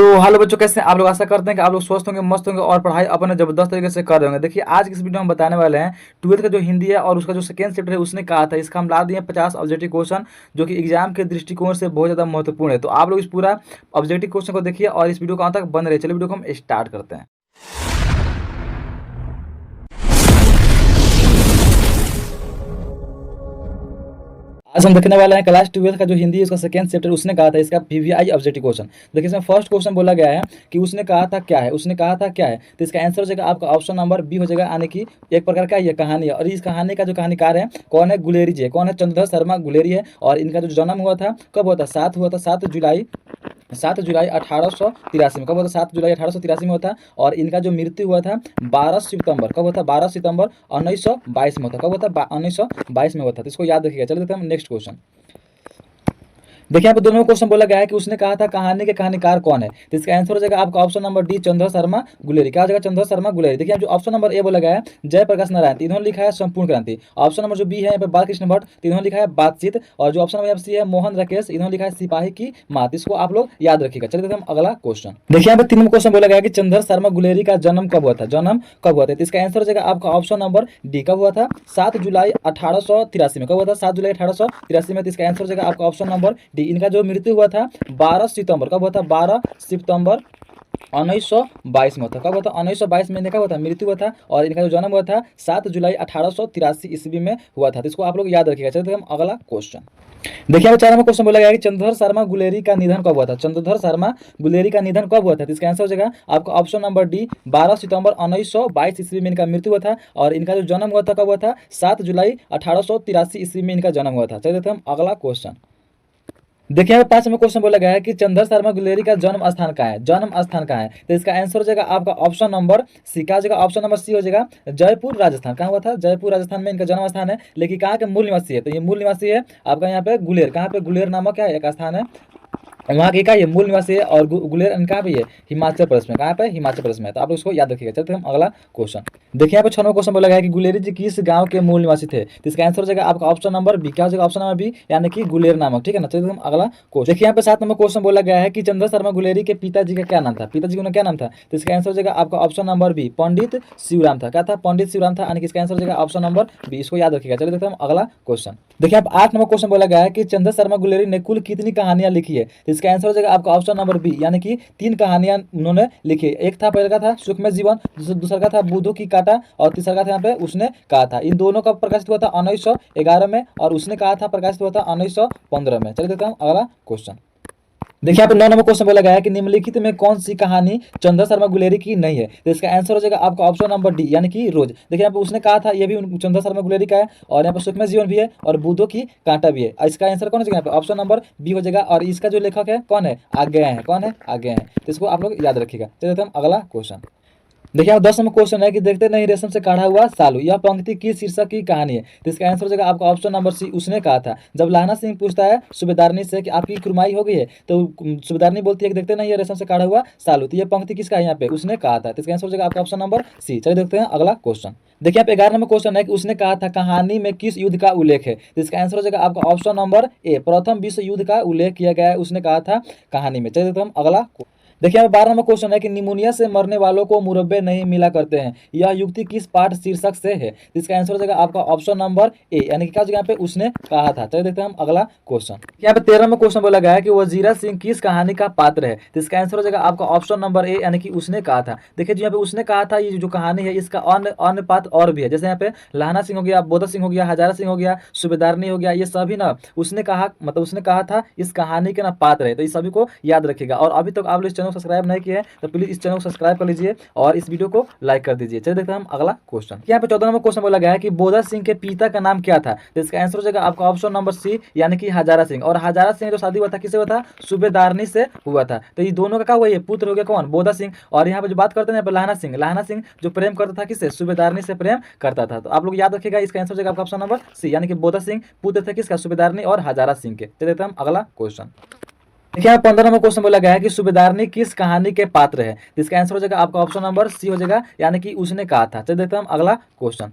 तो हेलो बच्चों, कैसे हैं आप लोग। आशा करते हैं कि आप लोग स्वस्थ होंगे, मस्त होंगे और पढ़ाई अपने जबरदस्त तरीके से कर रहे होंगे। देखिए आज की इस वीडियो में बताने वाले हैं 12th का जो हिंदी है और उसका जो सेकंड चैप्टर है उसने कहा था, इसका हम ला दिए 50 ऑब्जेक्टिव क्वेश्चन जो कि एग्जाम के दृष्टिकोण से बहुत ज़्यादा महत्वपूर्ण है। तो आप लोग इस पूरा ऑब्जेक्टिव क्वेश्चन को देखिए और इस वीडियो को अंत तक बन रहे। चलिए वीडियो को हम स्टार्ट करते हैं। आज हम देखने वाले हैं क्लास 12 का जो हिंदी है उसका सेकंड चैप्टर उसने कहा था, इसका पीवीआई ऑब्जेक्टिव क्वेश्चन। देखिए इसमें फर्स्ट क्वेश्चन बोला गया है कि उसने कहा था क्या है, उसने कहा था क्या है। तो इसका आंसर हो जाएगा आपका ऑप्शन नंबर बी हो जाएगा, यानी कि एक प्रकार का ये कहानी है। और इस कहानी का जो कहानीकार है कौन है, गुलेरी जी है। कौन है, चंद्रधर शर्मा गुलेरी है। और इनका जो जन्म हुआ था कब हुआ था, 7 जुलाई 1883 में। कब हुआ था, 7 जुलाई 1883 में हुआ था। और इनका जो मृत्यु हुआ था 12 सितंबर, कब हुआ था, 12 सितंबर 1922 में हुआ था। कब हुआ था, 1922 में हुआ था। तो इसको याद रखिएगा। चलिए देखते हैं हम नेक्स्ट क्वेश्चन। देखिए यहाँ पे दोनों क्वेश्चन बोला गया है कि उसने कहा था कहानी के कहानीकार कौन है। तो इसका आंसर हो जाएगा आपका option number D, Chandra Sharma Guleri. क्या हो जाएगा, चंद्र शर्मा गुलेरी। देखिए जो ऑप्शन नंबर ए बोला गया है जयप्रकाश नारायण, तो इन्होंने लिखा है संपूर्ण क्रांति। ऑप्शन नंबर जो बी है यहाँ पे बालकृष्ण भट्ट, तो इन्होंने लिखा है बातचीत। और जो ऑप्शन नंबर सी है मोहन राकेश, इन्होंने लिखा है सिपाही की मात। इसको आप लोग याद रखिएगा। चलिए देखते हैं हम अगला क्वेश्चन। देखिए यहाँ पे 3 क्वेश्चन बोला गया है कि चंद्र शर्मा गुलेरी का जन्म कब हुआ था, जन्म कब हुआ था। तो इसका आंसर हो जाएगा आपका ऑप्शन नंबर डी, कब हुआ था, 7 जुलाई 1883 में। कब हुआ था, 7 जुलाई 1883 में। तो इसका आंसर हो जाएगा आपका ऑप्शन नंबर डी। इनका जो मृत्यु हुआ था 12 सितंबर, कब हुआ था, 12 सितंबर 1922 में होता। कब होता, 1922 में इनका हुआ था मृत्यु हुआ था। और इनका जो जन्म हुआ था 7 जुलाई 1883 ईस्वी में हुआ था। तो इसको आप लोग याद रखिएगा। चलिए हम अगला क्वेश्चन। देखिए यहाँ 4वां क्वेश्चन बोला गया है कि चंद्रधर शर्मा गुलेरी का निधन कब हुआ था, चंद्रधर शर्मा गुलेरी का निधन कब हुआ था। तो इसका आंसर हो जाएगा आपका ऑप्शन नंबर डी, 12 सितंबर 1922 ईस्वी में इनका मृत्यु हुआ था। और इनका जो जन्म हुआ था कब हुआ था, 7 जुलाई 1883 ईस्वी में इनका जन्म हुआ था। चलिए देखते हैं हम अगला क्वेश्चन। देखिए यहाँ 5वां क्वेश्चन बोला गया है कि चंद्र शर्मा गुलेरी का जन्म स्थान कहाँ है, जन्म स्थान कहाँ है। तो इसका आंसर हो जाएगा आपका ऑप्शन नंबर सी। क्या हो जाएगा, ऑप्शन नंबर सी हो जाएगा जयपुर राजस्थान। कहाँ हुआ था, जयपुर राजस्थान में इनका जन्म स्थान है। लेकिन कहाँ के मूल निवासी है, तो ये मूल निवासी है आपका यहाँ पे गुलेर। कहाँ पे, गुलेर नामक क्या है एक स्थान है, वहाँ के का ये मूल निवासी है। और गुलेर कहाँ पे है, हिमाचल प्रदेश में। कहाँ पे, हिमाचल प्रदेश में। तो आप लोग इसको याद रखिएगा। चलते हम अगला क्वेश्चन। देखिए यहाँ पे 6वां क्वेश्चन बोला गया है कि गुलेरी जी किस गांव के मूल निवासी थे। तो इसका आंसर हो जाएगा आपका ऑप्शन नंबर बी। क्या हो जाएगा, ऑप्शन नंबर बी, यानी कि गुलेर नामक। ठीक है ना। चलिए हम अगला क्वेश्चन। देखिए यहाँ पे 7 नंबर क्वेश्चन बोला गया है कि चंद्र शर्मा गुलेरी के पिताजी का क्या नाम था, पिताजी का क्या नाम था। तो इसका आंसर हो जाएगा आपका ऑप्शन नंबर बी, पंडित शिवराम था। क्या था, पंडित शिवराम था, यानी कि इसका आंसर हो जाएगा ऑप्शन नंबर बी। इसको याद रखिएगा। चलिए देखते हैं हम अगला क्वेश्चन। देखिए आप 8 नंबर क्वेश्चन बोला गया है कि चंद्र शर्मा गुलेरी ने कुल कितनी कहानियां लिखी है। तो इसका आंसर हो जाएगा आपका ऑप्शन नंबर बी, यानी कि 3 कहानियां उन्होंने लिखी। एक था, पहले का था सुखमय जीवन, दूसरा का था बुद्धू की काटा, और तीसरा का था यहाँ पे उसने कहा था। इन दोनों का प्रकाशित हुआ था 1911 में, और उसने कहा था प्रकाशित हुआ था 1915 में। चलिए देखते हैं अगला क्वेश्चन। देखिए यहाँ पे 9 नंबर क्वेश्चन बोला गया है कि निम्नलिखित में कौन सी कहानी चंद्र शर्मा गुलेरी की नहीं है। तो इसका आंसर हो जाएगा आपका ऑप्शन नंबर डी, यानी कि रोज। देखिए यहाँ पे उसने कहा था ये भी चंद्र शर्मा गुलेरी का है, और यहाँ पे सुखमय जीवन भी है, और बुद्धों की कांटा भी है। इसका आंसर कौन हो जाएगा, यहाँ पे ऑप्शन नंबर बी हो जाएगा। और इसका जो लेखक है कौन है, आगे हैं। कौन है, आगे हैं। तो इसको आप लोग याद रखिएगा। चलिए हम अगला क्वेश्चन। देखिए अब 10 नंबर क्वेश्चन है कि देखते नहीं रेशम से काढ़ा हुआ सालू, यह पंक्ति किस शीर्षक की कहानी है। तो इसका आंसर हो जाएगा आपका ऑप्शन नंबर सी, उसने कहा था। जब लाना सिंह पूछता है सूबेदारनी से कि आपकी कुरमाई हो गई है, तो सूबेदारनी बोलती है कि देखते नहीं रेशम से काढ़ा हुआ सालू, तो ये पंक्ति किसका है, यहाँ पे उसने कहा था। तो इसका आंसर हो जाएगा आपका ऑप्शन नंबर सी। चलिए देखते हैं अगला क्वेश्चन। देखिए आप 11 नंबर क्वेश्चन है कि उसने कहा था कहानी में किस युद्ध का उल्लेख है। तो इसका आंसर हो जाएगा आपका ऑप्शन नंबर ए, प्रथम विश्व युद्ध का उल्लेख किया गया है, उसने कहा था कहानी में। चलिए देखते हैं हम अगला। देखिए यहाँ 12 नंबर क्वेश्चन है कि निमोनिया से मरने वालों को मुरब्बे नहीं मिला करते हैं, यह युक्ति किस पाठ शीर्षक से है। इसका आंसर हो जाएगा आपका ऑप्शन नंबर ए, यानी कि क्या यहाँ पे उसने कहा था। चलिए देखते हैं हम अगला क्वेश्चन। यहाँ पे 13 नंबर क्वेश्चन बोला गया है कि वजीरा सिंह किस कहानी का पात्र है। तो इसका आंसर हो जाएगा आपका ऑप्शन नंबर ए, यानी कि उसने कहा था। देखिए यहाँ पे उसने कहा था ये जो कहानी है इसका अन्य पात्र और भी है, जैसे यहाँ पे लाना सिंह हो गया, बोधा सिंह हो गया, हजारा सिंह हो गया, सूबेदारनी हो गया, ये सभी ना उसने कहा, मतलब उसने कहा था इस कहानी के ना पात्र है। तो इस सभी को याद रखिएगा। और अभी तक आप लोग इस चैनल को सब्सक्राइब नहीं किए हैं तो प्लीज इस चैनल को सब्सक्राइब कर लीजिए और इस वीडियो को लाइक कर दीजिए। चलिए देखते हैं हम अगला क्वेश्चन। यहाँ पे 14 नंबर क्वेश्चन बोला गया है कि बोधा सिंह के पिता का नाम क्या था। तो इसका आंसर हो जाएगा आपका ऑप्शन नंबर सी, यानी कि हजारा सिंह। और हजारा सिंह जो शादी हुआ था किससे हुआ था, सूबेदारनी से हुआ था। तो ये दोनों का क्या हुआ, ये पुत्र हो गया कौन, बोधा सिंह। और यहाँ पे जो बात करते हैं लाना सिंह, लाना सिंह जो प्रेम करता था किससे, सूबेदारनी से प्रेम करता था। तो आप लोग याद रखिएगा। इसका आंसर हो जाएगा आपका ऑप्शन नंबर सी, यानी कि बोधा सिंह पुत्र थे किसका, सूबेदारनी और हजारा सिंह के। चलिए देखते हैं हम अगला क्वेश्चन। देखिए 15 नंबर क्वेश्चन बोला गया है कि सूबेदारनी किस कहानी के पात्र है। तो इसका आंसर हो जाएगा आपका ऑप्शन नंबर सी हो जाएगा, यानी कि उसने कहा था। चलिए देखते हैं हम अगला क्वेश्चन।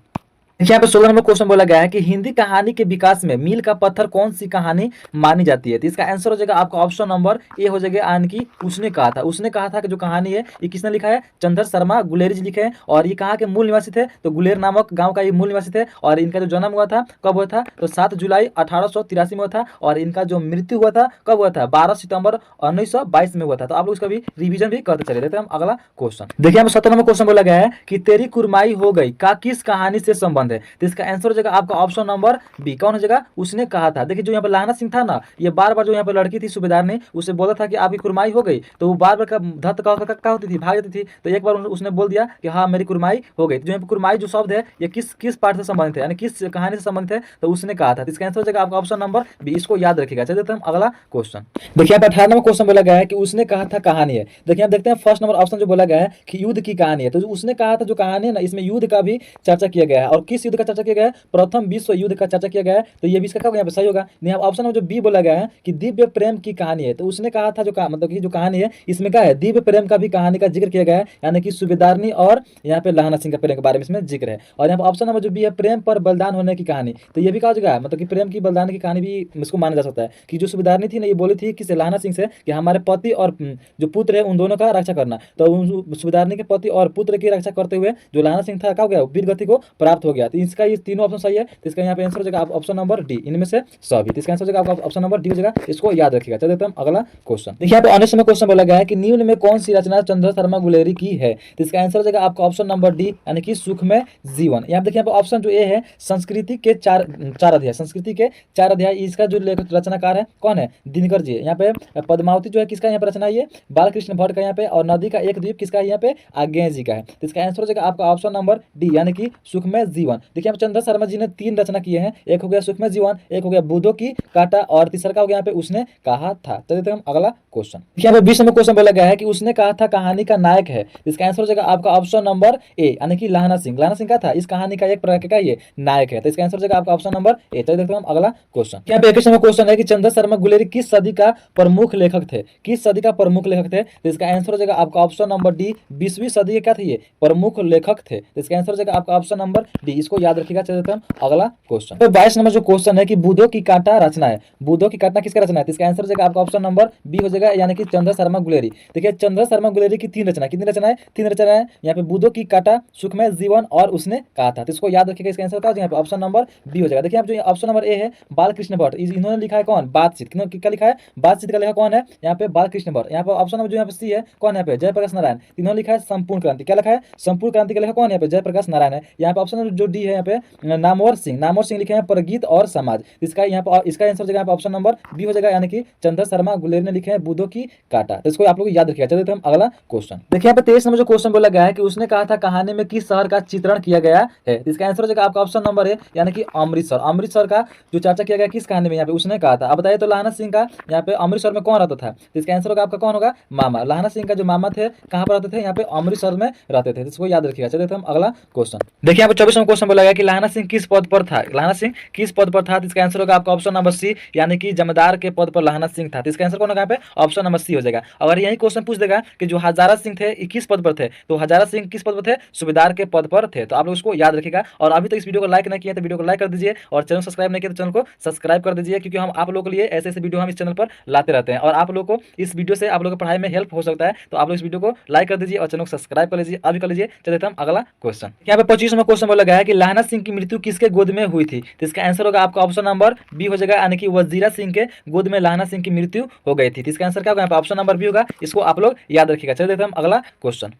देखिए यहाँ पे 16 नंबर क्वेश्चन बोला गया है कि हिंदी कहानी के विकास में मील का पत्थर कौन सी कहानी मानी जाती है। तो इसका आंसर हो जाएगा आपका ऑप्शन नंबर ए हो जाएगा, यानी कि उसने कहा था। उसने कहा था कि जो कहानी है ये किसने लिखा है, चंद्र शर्मा गुलेरी जी लिखे हैं। और ये कहाँ के मूल निवासी थे, तो गुलेर नामक गाँव का ये मूल निवासी थे। और इनका जो जन्म हुआ था कब हुआ था, तो 7 जुलाई 1883 में हुआ था। और इनका जो मृत्यु हुआ था कब हुआ था, 12 सितंबर 1922 में हुआ था। तो आप लोग इसका भी रिवीजन भी करते चले। देते हैं हम अगला क्वेश्चन। देखिए यहाँ पे 17 नंबर क्वेश्चन बोला गया है कि तेरी कुरमाई हो गई का किस कहानी से संबंध है। तो इसका आंसर हो जाएगा आपका ऑप्शन नंबर बी, कौन हो जाएगा, उसने कहा था। देखिए जो यहाँ पे लाहना सिंह था ना, ये बार बार जो यहाँ पे लड़की थी सूबेदार ने उसे बोला था कि आपकी कुरमाई हो गई, तो वो बार बार का धत का होती थी, भाग जाती थी। तो एक बार उसने बोल दिया कि हाँ मेरी कुरमाई हो गई। तो जो यहाँ पे कुरमाई जो शब्द है ये किस किस पार्ट से संबंधित है, यानी किस कहानी से संबंधित है, तो उसने कहा था। तो इसका आंसर हो जाएगा आपका ऑप्शन नंबर बी, इसको याद रखिएगा। चलिए देखते हैं हम अगला क्वेश्चन। देखिए यहाँ पे 18 नंबर क्वेश्चन बोला गया है कि उसने कहा था कहानी है। देखिए आप देखते हैं फर्स्ट नंबर ऑप्शन जो बोला गया है कि युद्ध की कहानी है। तो उसने कहा था जो कहानी है ना, इसमें युद्ध का भी चर्चा किया गया है। और किस युद्ध का चर्चा किया गया है, प्रथम विश्व युद्ध का चर्चा किया गया है। तो ये भी इसका क्या यहाँ पे सही होगा। यहाँ ऑप्शन में जो बी बोला गया है कि दिव्य प्रेम की कहानी है। तो उसने कहा था जो मतलब कि जो कहानी है इसमें क्या है, दिव्य प्रेम का भी कहानी का जिक्र किया गया है, यानी कि सूबेदारनी और यहाँ पे लाहना सिंह का प्रेम के बारे में इसमें जिक्र है। और यहाँ पे ऑप्शन नंबर जो बी है प्रेम पर बलिदान होने की कहानी, तो ये भी कहा जाएगा मतलब कि प्रेम की बलिदान की कहानी भी इसको माना जा सकता है कि जो सूबेदारनी थी ना ये बोली थी कि लाहना सिंह से कि हमारे पति और जो पुत्र है उन दोनों का रक्षा करना। तो उन सूबेदारनी के पति और पुत्र की रक्षा करते हुए जो लाहना सिंह था क्या हो गया, वीर गति को प्राप्त हो गया। तो इसका ये तीनों ऑप्शन सही है। तो इसका यहाँ पे आंसर हो जाएगा ऑप्शन नंबर डी, इनमें से सभी। तो इसका आंसर हो जाएगा आपका ऑप्शन नंबर डी हो जाएगा, इसको याद रखिएगा। चलिए देखते हैं हम अगला क्वेश्चन। देखिए यहाँ पे अन्य समय क्वेश्चन बोला गया है कि निम्न में कौन सी रचना चंद्र शर्मा गुलेरी की है। तो इसका आंसर हो जाएगा आपका ऑप्शन नंबर डी, यानी कि सुखमय जीवन। यहाँ पे देखिए यहाँ पे ऑप्शन जो ए है संस्कृति के चार अध्याय, संस्कृति के 4 अध्याय, इसका जो लेखक रचनाकार है कौन है, दिनकर जी। यहाँ पे पद्मावती जो है किसका यहाँ पे रचना, ये बालकृष्ण भट्ट का यहाँ पे। और नदी का एक द्वीप किसका यहाँ पे, आज्ञेय जी का है। तो इसका आंसर हो जाएगा आपका ऑप्शन नंबर डी, यानी कि सुखमय जीवन। देखिए चंद्र शर्मा जी ने 3 रचना किए हैं, एक हो गया सुखमय जीवन, एक हो गया बुद्धों की काटा, और तीसरा का हो गया यहाँ पे उसने कहा था। चलिए हम अगला क्वेश्चन। यहाँ पे 20 नंबर क्वेश्चन बोला गया है कि उसने कहा था कहानी का नायक है। इसका आंसर हो जाएगा आपका ऑप्शन नंबर ए, यानी कि लाहना सिंह। लाहना सिंह का था इस कहानी का एक प्रकार का ये नायक है। तो इसका आंसर हो जाएगा आपका ऑप्शन नंबर ए। चलिए देखते हैं हम अगला क्वेश्चन। यहाँ पे 21 नंबर क्वेश्चन है कि चंद्र शर्मा गुलेरी किस सदी का प्रमुख लेखक थे, किस सदी का प्रमुख लेखक थे। तो इसका आंसर हो जाएगा आपका ऑप्शन नंबर डी, 20वीं सदी के क्या थे ये, प्रमुख लेखक थे। तो इसका आंसर हो जाएगा आपका ऑप्शन नंबर डी, इसको याद रखिएगा। चलिए देखते हैं हम अगला क्वेश्चन। तो 22 नंबर जो क्वेश्चन है कि बुद्धों की काटा रचना है, बुद्धों की काटा किसका रचना है। तो इसका आंसर हो जाएगा आपका ऑप्शन नंबर बी हो जाएगा, यानी कि चंद्र शर्मा गुलेरी। देखिए चंद्र शर्मा गुलेरी की 3 रचना, कितनी रचना है, 3 रचना है। यहाँ पे बुद्धों की काटा, सुखमय जीवन और उसने कहा था। तो इसको याद रखिएगा। इसका आंसर क्या हो जाएगा, ऑप्शन नंबर बी हो जाएगा। देखिए जो ऑप्शन नंबर ए है बालकृष्ण भट्ट, इन्होंने लिखा है कौन, बातचीत। क्या लिखा है, बातचीत का लिखा कौन है यहाँ पे, बालकृष्ण भट्ट। यहाँ पे ऑप्शन नंबर जो यहाँ पे सी है कौन है यहाँ पे, जयप्रकाश नारायण। इन्होंने लिखा है संपूर्ण क्रांति। क्या लिखा है, संपूर्ण क्रांति का लिखा कौन है यहाँ पे, जयप्रकाश नारायण है। यहाँ पे ऑप्शन जो डी है यहाँ पे नामवर सिंह, नामवर सिंह लिखे हैं प्रगीत और समाज। इसका यहाँ पे इसका आंसर हो जाएगा ऑप्शन नंबर बी हो जाएगा, यानी कि चंद्र शर्मा गुलेरी ने लिखे हैं बुद्धों की काटा। तो इसको आप लोग याद रखिएगा। चलिए हम अगला क्वेश्चन। देखिए यहाँ पे 23 नंबर जो क्वेश्चन बोला गया है कि उसने कहा था कहानी में किस शहर का चित्रण किया गया है। इसका आंसर हो जाएगा आपका ऑप्शन नंबर ए, यानी कि अमृतसर। अमृतसर का जो चर्चा किया गया किस कहानी में, यहाँ पे उसने कहा था। अब बताइए तो लाहना सिंह का यहाँ पे अमृतसर में कौन रहता था। तो इसका आंसर होगा आपका कौन होगा, मामा। लाहना सिंह का जो मामा थे कहाँ पर रहते थे, यहाँ पे अमृतसर में रहते थे। इसको याद रखिएगा। चलिए हम अगला क्वेश्चन। देखिए यहाँ पे 24वां क्वेश्चन बोला गया कि लाहना सिंह किस पद पर था, लाहना सिंह किस पद पर था। तो इसका आंसर होगा आपका ऑप्शन नंबर सी, यानी कि जमींदार के पद पर लाहना सिंह था। तो इसका आंसर कौन होगा यहाँ पे, ऑप्शन नंबर सी हो जाएगा। अगर यही क्वेश्चन पूछ देगा कि जो हजारा सिंह थे किस पद पर थे, तो हजारा सिंह किस पद पर थे, सूबेदार के पद पर थे। तो आप लोग इसको याद रखिएगा। और अभी तक इस वीडियो को लाइक नहीं किया तो वीडियो को लाइक कर दीजिए, और चैनल सब्सक्राइब नहीं किया तो चैनल को सब्सक्राइब कर दीजिए, क्योंकि हम आप लोगों के लिए ऐसे ऐसे वीडियो हम इस चैनल पर लाते रहते हैं। और आप लोगों को इस वीडियो से आप लोगों की पढ़ाई में हेल्प हो सकता है। तो आप लोग इस वीडियो को लाइक कर दीजिए और चैनल को सब्सक्राइब कर लीजिए, अभी कर लीजिए। चलिए हम अगला क्वेश्चन। यहाँ पे 25वां क्वेश्चन बोला गया है कि लाहना सिंह की मृत्यु किसके गोद में हुई थी। तो इसका आंसर होगा आपका ऑप्शन नंबर बी हो जाएगा, यानी कि वजीरा सिंह के गोद में लाहना सिंह की मृत्यु हो गई थी। इसका आंसर क्या होगा, ऑप्शन नंबर बी होगा। इसको आप लोग याद रखिएगा। चलिए देखते हैं हम अगला क्वेश्चन।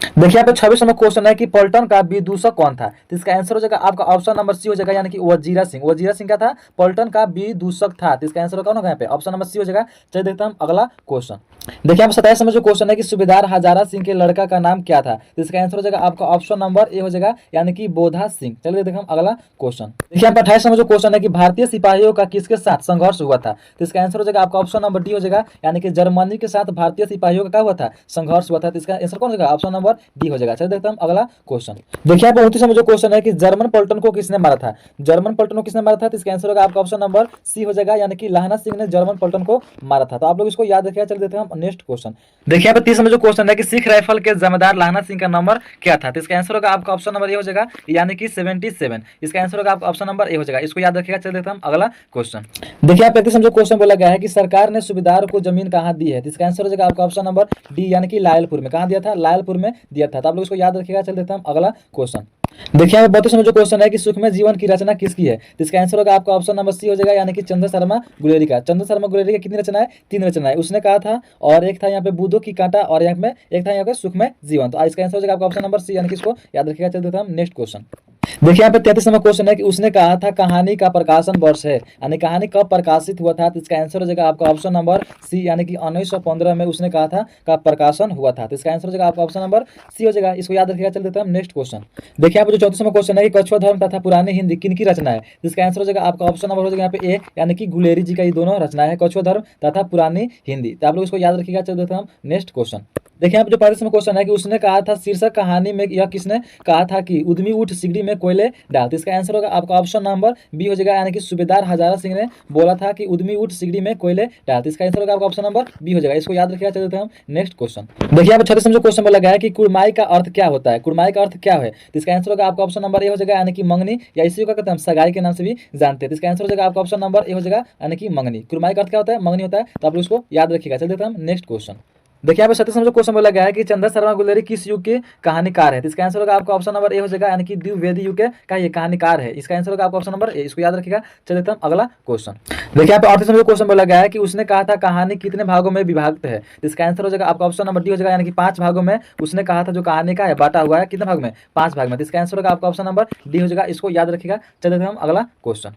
देखिए यहाँ पे 26 नंबर क्वेश्चन है कि पलटन का विदूषक कौन था। तो इसका आंसर हो जाएगा आपका ऑप्शन नंबर सी हो जाएगा, यानी कि वजीरा सिंह। वजीरा सिंह क्या था, पलटन का विदूषक था। तो इसका आंसर कौन होगा यहाँ पे, ऑप्शन नंबर सी हो जाएगा। चलिए देखते हैं हम अगला क्वेश्चन। देखिए यहाँ पे 27 नंबर जो क्वेश्चन है कि सूबेदार हजारा सिंह के लड़का का नाम क्या था। तो इसका आंसर हो जाएगा आपका ऑप्शन नंबर ए हो जाएगा, यानी कि बोधा सिंह। चलिए देखिए हम अगला क्वेश्चन। देखिए यहाँ पे 28 नंबर जो क्वेश्चन है कि भारतीय सिपाहियों का किसके साथ संघर्ष हुआ था। तो इसका आंसर हो जाएगा आपका ऑप्शन नंबर डी हो जाएगा, यानी कि जर्मनी के साथ भारतीय सिपाहियों का क्या हुआ था, संघर्ष हुआ था। तो इसका आंसर कौन हो जाएगा, ऑप्शन नंबर डी हो जाएगा। चलिए देखते हैं हम अगला क्वेश्चन। देखिए यहाँ पे 29 नंबर जो क्वेश्चन है कि जर्मन पलटन को किसने मारा था। जर्मन पलटन को किसने मारा था। तो इसका आंसर होगा आपका ऑप्शन नंबर सी हो जाएगा, यानी कि लाहना सिंह ने जर्मन पलटन को मारा था। तो आप लोग इसको याद रखिएगा। चलिए देखते हैं हम नेक्स्ट क्वेश्चन। देखिए यहाँ पे 30 नंबर जो क्वेश्चन है कि सिख राइफल के जमींदार लाहना सिंह का नंबर क्या था, तो इसका आंसर होगा आपका ऑप्शन नंबर ए हो जाएगा, यानी कि 77। इसका आंसर होगा आपका ऑप्शन नंबर ए हो जाएगा, इसको याद रखिएगा। चल देते हम अगला क्वेश्चन। देखिए यहाँ पे 31 नंबर जो क्वेश्चन बोला गया है कि सरकार ने सूबेदार को जमीन कहाँ दी है, तो इसका आंसर हो जाएगा आपका ऑप्शन नंबर डी, यानी कि लायलपुर में। कहाँ दिया था, लायलपुर में दिया था, तो आप लोग इसको याद रखिएगा। चल देते हम अगला क्वेश्चन। देखिए यहाँ पे 32 नंबर जो क्वेश्चन है कि सुखमय जीवन की रचना किसकी है, तो इसका आंसर होगा आपका ऑप्शन नंबर सी हो जाएगा, यानी कि चंद्र शर्मा गुलेरी का। चंद्र शर्मा गुलेरी की कितनी रचना है, 3 रचना है उसने कहा था, और एक था यहाँ पे बूदों की कांटा, और यहाँ पे एक था यहाँ पे सुखमय जीवन। तो इसका आंसर हो जाएगा आपका ऑप्शन नंबर सी, यानी कि इसको याद रखिएगा। चल देते हम नेक्स्ट क्वेश्चन। देखिए यहाँ पे 33 नंबर क्वेश्चन है कि उसने कहा था कहानी का प्रकाशन वर्ष है, यानी कहानी कब प्रकाशित हुआ था, तो इसका आंसर हो जाएगा आपका ऑप्शन नंबर सी, यानी कि 1915 में उसने कहा था का प्रकाशन हुआ था, तो इसका आंसर हो जाएगा आपका ऑप्शन नंबर सी हो जाएगा, इसको याद रखिएगा। चल देते हैं नेक्स्ट क्वेश्चन। देखिए यहाँ पे जो 34 नंबर क्वेश्चन है कि कछुआ धर्म तथा पुरानी हिंदी किनकी रचना है, तो इसका आंसर हो जाएगा आपका ऑप्शन नंबर हो जाएगा यहाँ पे ए, यानी कि गुलेरी जी का ये दोनों रचना है, कछुआ धर्म तथा पुरानी हिंदी। तो आप लोग इसको याद रखिएगा। चल देते हैं हम नेक्स्ट क्वेश्चन। देखिए यहाँ पे जो 35 में क्वेश्चन है कि उसने कहा था शीर्षक कहानी में यह किसने कहा था कि उद्यमी उठ सिगड़ी में कोयले डाल, तो इसका आंसर होगा आपका ऑप्शन नंबर बी हो जाएगा, यानी कि सूबेदार हजारा सिंह ने बोला था कि उद्यमी उठ सिगड़ी में कोयले डाल, तो इसका आंसर होगा आपका ऑप्शन नंबर बी हो जाएगा, इसको याद रखिएगा। चल देते हैं हम नेक्स्ट क्वेश्चन। देखिए यहाँ पे 36 में जो क्वेश्चन बोला गया है कि कुड़माई का अर्थ क्या होता है, कुड़माई का अर्थ क्या है, तो इसका आंसर होगा आपका ऑप्शन नंबर ए हो जाएगा, यानी कि मंगनी, या इसी को कहते हैं सगाई के नाम से भी जानते हैं, तो इसका आंसर हो जाएगा आपका ऑप्शन नंबर ए हो जाएगा, यानी कि मंगनी। कुड़माई का अर्थ क्या होता है, मंगनी होता है, तो आप लोग इसको याद रखिएगा। चल देते हैं हम नेक्स्ट क्वेश्चन। देखिए यहाँ पे 37 जो क्वेश्चन बोला गया है कि चंद्र शर्मा गुलेरी किस युग के कहानीकार है, तो इसका आंसर होगा आपका ऑप्शन नंबर ए हो जाएगा, यानी कि द्विवेदी युग का ये कहानीकार है, इसका आंसर होगा आपका ऑप्शन नंबर ए, इसको याद रखिएगा। चल देते हम अगला क्वेश्चन। देखिए यहाँ पे 38 जो क्वेश्चन बोला गया है कि उसने कहा था कहानी कितने भागों में विभाजित है, तो इसका आंसर हो जाएगा आपका ऑप्शन नंबर डी हो जाएगा, यानी कि 5 भागों में उसने कहा था जो कहानी का है बांटा हुआ है, कितने भाग में, 5 भाग में, तो इसका आंसर होगा आपका ऑप्शन नंबर डी हो जाएगा, इसको याद रखिएगा। चल देते हम अगला क्वेश्चन।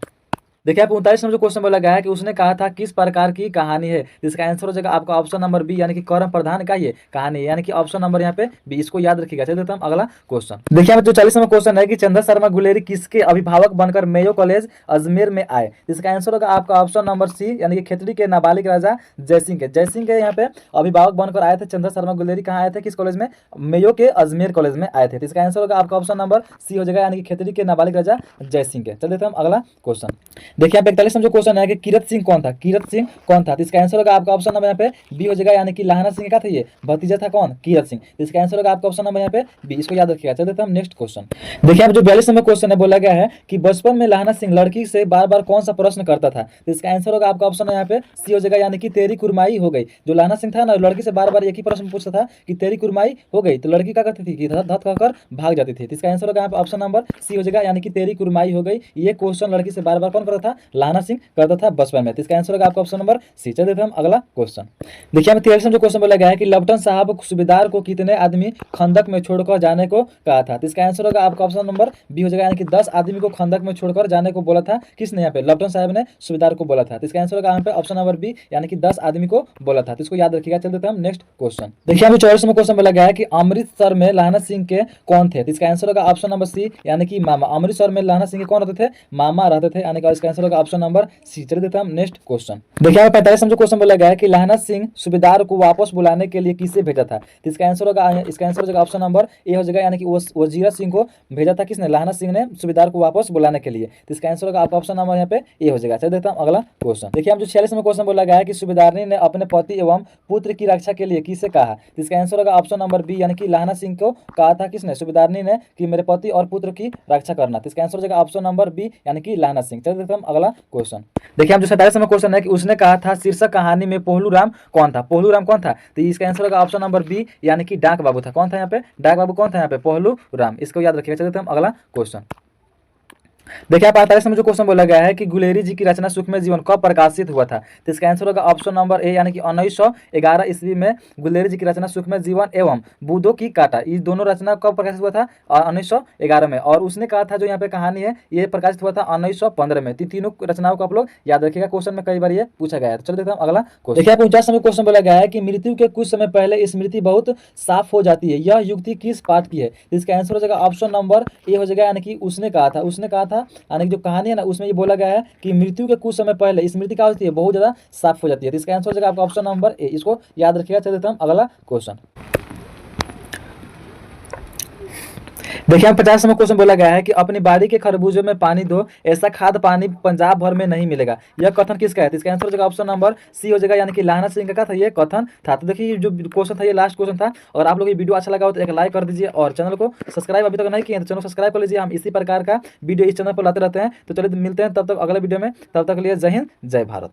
देखिए आप 39 नंबर जो क्वेश्चन बोला गया है कि उसने कहा था किस प्रकार की कहानी है, इसका आंसर हो जाएगा आपका ऑप्शन नंबर बी, यानी कि कर्म प्रधान का ये कहानी, यानी कि ऑप्शन नंबर यहाँ पे बी, इसको याद रखिएगा। चल देते हम अगला क्वेश्चन। देखिए यहाँ पे जो 40 नंबर क्वेश्चन है कि चंद्र शर्मा गुलेरी किसके अभिभावक बनकर मेयो कॉलेज अजमेर में आए, इसका आंसर होगा आपका ऑप्शन नंबर सी, यानी कि खेतड़ी के नाबालिग राजा जयसिंह के यहाँ पे अभिभावक बनकर आए थे। चंद्र शर्मा गुलेरी कहाँ आए थे, किस कॉलेज में, मेयो के अजमेर कॉलेज में आए थे, तो इसका आंसर होगा आपका ऑप्शन नंबर सी हो जाएगा, यानी कि खेतड़ी के नाबालिग राजा जयसिंह के। चल देते हम अगला क्वेश्चन। देखिए यहाँ पे 41 क्वेश्चन है कि कीरत सिंह कौन था, कीरत सिंह कौन था, तो इसका आंसर होगा आपका ऑप्शन नंबर यहाँ पे बी हो जाएगा, यानी कि लाहना सिंह का था ये भतीजा था कौन, कीरत सिंह, तो इसका आंसर होगा आपका ऑप्शन नंबर यहाँ पे बी, इसको याद रखिएगा। चल देते हम नेक्स्ट क्वेश्चन। देखिए अब जो 42 नंबर क्वेश्चन है बोला गया है कि बचपन में लाहना सिंह लड़की से बार बार कौन सा प्रश्न करता था, तो इसका आंसर होगा आपका ऑप्शन यहाँ पे सी हो जाएगा, यानी कि तेरी कुरमाई हो गई। जो लाहना सिंह था ना, लड़की से बार बार एक ही प्रश्न पूछता था कि तेरी कुरमाई हो गई, तो लड़की क्या करती थी कि धत कहकर भाग जाती थी, तो इसका आंसर होगा ऑप्शन नंबर सी हो जाएगा, यानी कि तेरी कुरमाई हो गई। ये क्वेश्चन लड़की से बार बार कौन करता था, लाहना सिंह करता था बचपन में, तो इसका आंसर होगा आपका ऑप्शन नंबर सी। चल देते हम अगला क्वेश्चन। देखिए हमें 43 जो क्वेश्चन बोला गया है कि लपटन साहब सूबेदार को कितने आदमी खंदक में छोड़कर जाने को कहा था, तो इसका आंसर होगा आपका ऑप्शन नंबर बी हो जाएगा, यानी कि 10 आदमी को खंदक में छोड़कर जाने को बोला था। किसने, यहाँ पे लपटन साहब ने सूबेदार को बोला था, तो इसका आंसर होगा यहाँ पे ऑप्शन नंबर बी, यानी कि 10 आदमी को बोला था, तो इसको याद रखिएगा। चल देते हम नेक्स्ट क्वेश्चन। देखिए हमें 44 में क्वेश्चन बोला गया है कि अमृतसर में लाहना सिंह के कौन थे, तो इसका आंसर होगा ऑप्शन नंबर सी, यानी कि मामा। अमृतसर में लाहना सिंह के कौन रहते थे, मामा रहते थे, यानी कि इसका आंसर होगा ऑप्शन नंबर सी। चल देते हम नेक्स्ट क्वेश्चन। देखिए 45 जो क्वेश्चन बोला गया है कि लाहना सिंह सूबेदार को वापस बुलाने के लिए किसे भेजा था, तो इसका आंसर होगा ऑप्शन नंबर ए हो जाएगा, यानी कि वजीरा सिंह को भेजा था किसने, लाहना सिंह ने सूबेदार को वापस बुलाने के लिए, तो इसका आंसर होगा आपका ऑप्शन नंबर यहाँ पे ए हो जाएगा। चल देता हूं अगला क्वेश्चन। देखिए हम जो 46 में क्वेश्चन बोला गया है कि सूबेदारनी ने अपने पति एवं पुत्र की रक्षा के लिए किसे कहा, तो इसका आंसर होगा ऑप्शन नंबर बी, यानी कि लाहना सिंह को कहा था किसने, सूबेदारनी ने, कि मेरे पति और पुत्र की रक्षा करना, तो इसका आंसर हो जाएगा ऑप्शन नंबर बी, यानी कि लाहना सिंह। चल देते हम अगला क्वेश्चन। देखिए हम जो 47 में क्वेश्चन है कि उसने कहा था शीर्षक कहानी में पोहलू राम कौन था, पोहलू राम कौन था, तो इसका आंसर होगा ऑप्शन नंबर बी, यानी कि डाक बाबू था। कौन था यहाँ पे, डाक बाबू कौन था यहाँ पे, पोहलू राम, इसको याद रखिएगा। चलते हम अगला क्वेश्चन। देखिए आप 48 में जो क्वेश्चन बोला गया है कि गुलेरी जी की रचना सुखमय जीवन कब प्रकाशित हुआ था, तो इसका आंसर होगा ऑप्शन नंबर ए, यानी कि 1911 ईस्वी में गुलेरी जी की रचना सुखमय जीवन एवं बूदों की काटा, ये दोनों रचना कब प्रकाशित हुआ था, 1911 में। और उसने कहा था जो यहाँ पे कहानी है ये प्रकाशित हुआ था 1915 में। तीनों रचनाओं को आप लोग याद रखिएगा, क्वेश्चन में कई बार ये पूछा गया है। तो चल देते हैं अगला क्वेश्चन। देखिए आप 49 में क्वेश्चन बोला गया है कि मृत्यु के कुछ समय पहले स्मृति बहुत साफ हो जाती है, यह युक्ति किस पाठ की है, तो इसका आंसर हो जाएगा ऑप्शन नंबर ए हो जाएगा, यानी कि उसने कहा था यानी कि जो कहानी है ना उसमें ये बोला गया है कि मृत्यु के कुछ समय पहले स्मृति क्या होती है, बहुत ज्यादा साफ हो जाती है, तो इसका आंसर हो जाएगा आपका ऑप्शन नंबर ए, इसको याद रखिएगा। चल देते हम अगला क्वेश्चन। देखिए हम 50वां क्वेश्चन बोला गया है कि अपनी बाड़ी के खरबूजों में पानी दो, ऐसा खाद पानी पंजाब भर में नहीं मिलेगा। यह कथन किसका है? तो इसका आंसर हो जाएगा ऑप्शन नंबर सी हो जाएगा, यानी कि लाहना सिंह का था ये कथन था। तो देखिए जो क्वेश्चन था ये लास्ट क्वेश्चन था। और आप लोग ये वीडियो अच्छा लगा हो तो एक लाइक कर दीजिए और चैनल को सब्सक्राइब अभी तक नहीं किए तो चैनल सब्सक्राइब कर लीजिए। हम इसी प्रकार का वीडियो इस चैनल पर लाते रहते हैं। तो चलिए मिलते हैं तब तक अगले वीडियो में, तब तक के लिए जय हिंद जय भारत।